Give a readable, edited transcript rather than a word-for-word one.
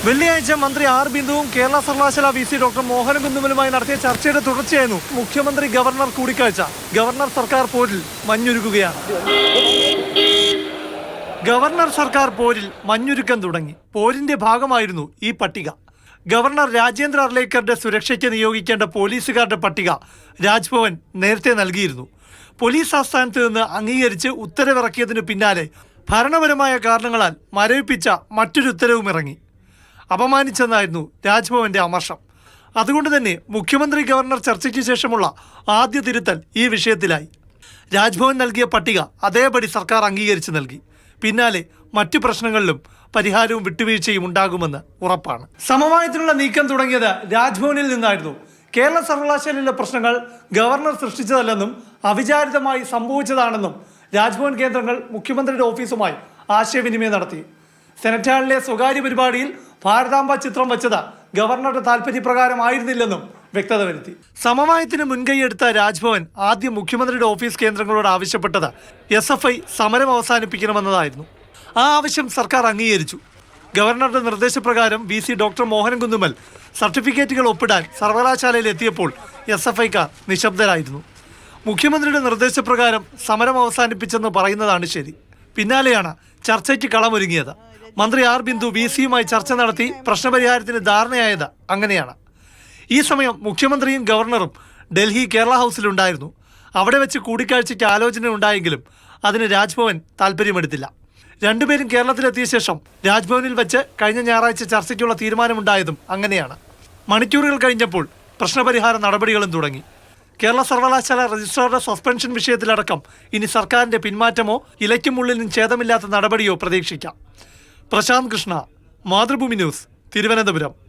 വെള്ളിയാഴ്ച മന്ത്രി ആർ ബിന്ദുവും കേരള സർവകലാശാല VC ഡോക്ടർ മോഹനൻ കുന്നുമലുമായി നടത്തിയ ചർച്ചയുടെ തുടർച്ചയായിരുന്നു മുഖ്യമന്ത്രി ഗവർണർ കൂടിക്കാഴ്ച. ഗവർണർ സർക്കാർ പോരിൽ മഞ്ഞുരുക്കുകയാണ്. ഗവർണർ സർക്കാർ പോരിൽ മഞ്ഞുരുക്കം തുടങ്ങി. പോരിന്റെ ഭാഗമായിരുന്നു ഈ പട്ടിക. ഗവർണർ രാജേന്ദ്ര അർലേക്കറുടെ സുരക്ഷയ്ക്ക് നിയോഗിക്കേണ്ട പോലീസുകാരുടെ പട്ടിക രാജ്ഭവൻ നേരത്തെ നൽകിയിരുന്നു. പോലീസ് ആസ്ഥാനത്ത് നിന്ന് അംഗീകരിച്ച് ഉത്തരവിറക്കിയതിനു പിന്നാലെ ഭരണപരമായ കാരണങ്ങളാൽ മരവിപ്പിച്ച മറ്റൊരു ഉത്തരവും ഇറങ്ങി. അപമാനിച്ചെന്നായിരുന്നു രാജ്ഭവന്റെ അമർഷം. അതുകൊണ്ട് തന്നെ മുഖ്യമന്ത്രി ഗവർണർ ചർച്ചയ്ക്ക് ശേഷമുള്ള ആദ്യ തിരുത്തൽ ഈ വിഷയത്തിലായി. രാജ്ഭവൻ നൽകിയ പട്ടിക അതേപടി സർക്കാർ അംഗീകരിച്ച് നൽകി. പിന്നാലെ മറ്റു പ്രശ്നങ്ങളിലും പരിഹാരവും വിട്ടുവീഴ്ചയും ഉണ്ടാകുമെന്ന് ഉറപ്പാണ്. സമവായത്തിനുള്ള നീക്കം തുടങ്ങിയത് രാജ്ഭവനിൽ നിന്നായിരുന്നു. കേരള സർവകലാശാലയിലെ പ്രശ്നങ്ങൾ ഗവർണർ സൃഷ്ടിച്ചതല്ലെന്നും അവിചാരിതമായി സംഭവിച്ചതാണെന്നും രാജ്ഭവൻ കേന്ദ്രങ്ങൾ മുഖ്യമന്ത്രിയുടെ ഓഫീസുമായി ആശയവിനിമയം നടത്തി. സെനറ്റ് ഹാളിലെ സ്വകാര്യ പരിപാടിയിൽ ഭാരതാംബ ചിത്രം വെച്ചത് ഗവർണറുടെ താല്പര്യപ്രകാരമായിരുന്നില്ലെന്നും വ്യക്തത വരുത്തി. സമവായത്തിന് മുൻകൈയെടുത്ത രാജ്ഭവൻ ആദ്യം മുഖ്യമന്ത്രിയുടെ ഓഫീസ് കേന്ദ്രങ്ങളോട് ആവശ്യപ്പെട്ടത് SFI സമരം അവസാനിപ്പിക്കണമെന്നതായിരുന്നു. ആ ആവശ്യം സർക്കാർ അംഗീകരിച്ചു. ഗവർണറുടെ നിർദ്ദേശപ്രകാരം VC ഡോക്ടർ മോഹനൻ കുന്നുമൽ സർട്ടിഫിക്കറ്റുകൾ ഒപ്പിടാൻ സർവകലാശാലയിൽ എത്തിയപ്പോൾ SFIക്കാർ നിശബ്ദരായിരുന്നു. മുഖ്യമന്ത്രിയുടെ നിർദ്ദേശപ്രകാരം സമരം അവസാനിപ്പിച്ചെന്ന് പറയുന്നതാണ് ശരി. പിന്നാലെയാണ് ചർച്ചയ്ക്ക് കളമൊരുങ്ങിയത്. മന്ത്രി ആർ ബിന്ദു VCയുമായി ചർച്ച നടത്തി പ്രശ്നപരിഹാരത്തിന് ധാരണയായത് അങ്ങനെയാണ്. ഈ സമയം മുഖ്യമന്ത്രിയും ഗവർണറും ഡൽഹി കേരള ഹൗസിലുണ്ടായിരുന്നു. അവിടെ വെച്ച് കൂടിക്കാഴ്ചയ്ക്ക് ആലോചന ഉണ്ടായെങ്കിലും അതിന് രാജ്ഭവൻ താല്പര്യമെടുത്തില്ല. രണ്ടുപേരും കേരളത്തിലെത്തിയ ശേഷം രാജ്ഭവനിൽ വെച്ച് കഴിഞ്ഞ ഞായറാഴ്ച ചർച്ചയ്ക്കുള്ള തീരുമാനമുണ്ടായതും അങ്ങനെയാണ്. മണിക്കൂറുകൾ കഴിഞ്ഞപ്പോൾ പ്രശ്നപരിഹാര നടപടികളും തുടങ്ങി. കേരള സർവകലാശാല രജിസ്ട്രാറുടെ സസ്പെൻഷൻ വിഷയത്തിലടക്കം ഇനി സർക്കാരിന്റെ പിന്മാറ്റമോ ഇലയ്ക്കുമുള്ളിലും ഛേദമില്ലാത്ത നടപടിയോ പ്രതീക്ഷിക്കാം. പ്രശാന്ത് കൃഷ്ണ, മാതൃഭൂമി ന്യൂസ്, തിരുവനന്തപുരം.